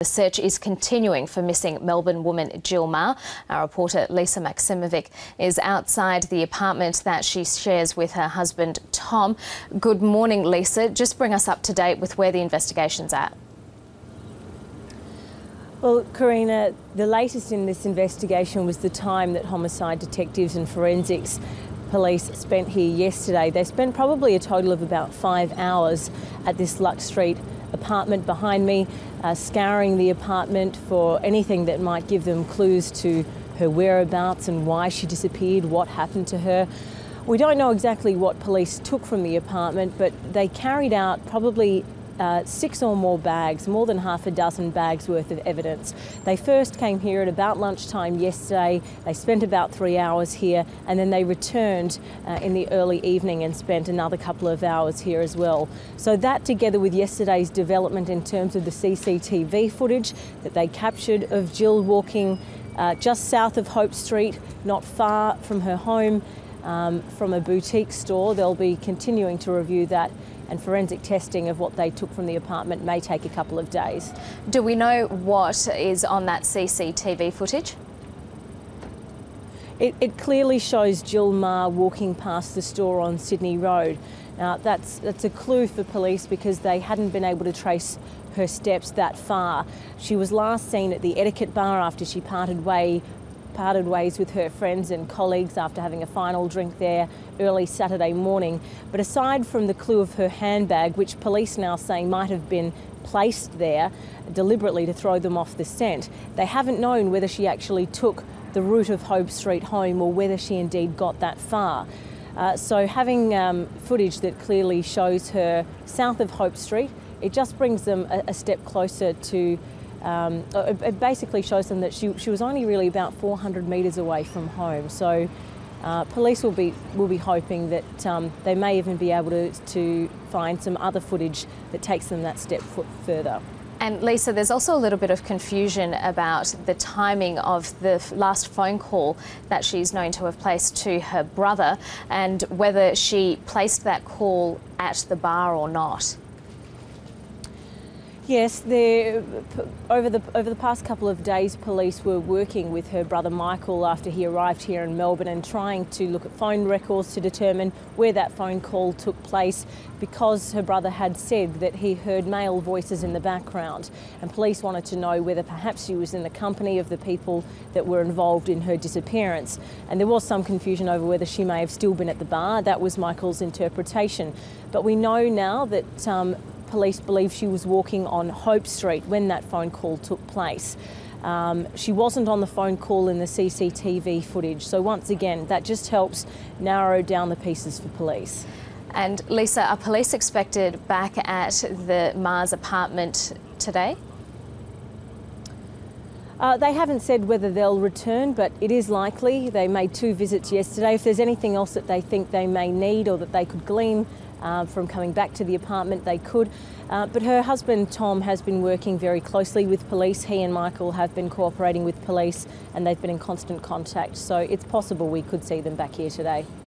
search is continuing for missing Melbourne woman Jill Meagher. Our reporter Lisa Maximovic is outside the apartment that she shares with her husband Tom. Good morning, Lisa. Just bring us up to date with where the investigation's at. Well, Karina, the latest in this investigation was the time that homicide detectives and forensics police spent here yesterday. They spent probably a total of about 5 hours at this Lux Street apartment behind me, scouring the apartment for anything that might give them clues to her whereabouts and why she disappeared, what happened to her. We don't know exactly what police took from the apartment, but they carried out probably 6 or more bags, more than half a dozen bags worth of evidence. They first came here at about lunchtime yesterday. They spent about 3 hours here, and then they returned in the early evening and spent another couple of hours here as well. So that, together with yesterday's development in terms of the CCTV footage that they captured of Jill walking just south of Hope Street, not far from her home, from a boutique store, they'll be continuing to review that, and forensic testing of what they took from the apartment may take a couple of days. Do we know what is on that CCTV footage? It clearly shows Jill Meagher walking past the store on Sydney Road. Now that's a clue for police because they hadn't been able to trace her steps that far. She was last seen at the Etiquette Bar after she parted ways with her friends and colleagues after having a final drink there early Saturday morning. But aside from the clue of her handbag, which police now say might have been placed there deliberately to throw them off the scent, they haven't known whether she actually took the route of Hope Street home or whether she indeed got that far. So having footage that clearly shows her south of Hope Street, it just brings them a step closer to it basically shows them that she was only really about 400 metres away from home. So police will be hoping that they may even be able to find some other footage that takes them that step further. And Lisa, there's also a little bit of confusion about the timing of the last phone call that she's known to have placed to her brother and whether she placed that call at the bar or not. Yes, over the past couple of days, police were working with her brother Michael after he arrived here in Melbourne and trying to look at phone records to determine where that phone call took place, because her brother had said that he heard male voices in the background, and police wanted to know whether perhaps she was in the company of the people that were involved in her disappearance. And there was some confusion over whether she may have still been at the bar. That was Michael's interpretation. But we know now that police believe she was walking on Hope Street when that phone call took place. She wasn't on the phone call in the CCTV footage. So once again, that just helps narrow down the pieces for police. And Lisa, are police expected back at the Meagher's apartment today? They haven't said whether they'll return, but it is likely. They made 2 visits yesterday. If there's anything else that they think they may need or that they could glean from coming back to the apartment, they could. But her husband Tom has been working very closely with police. He and Michael have been cooperating with police and they've been in constant contact. So it's possible we could see them back here today.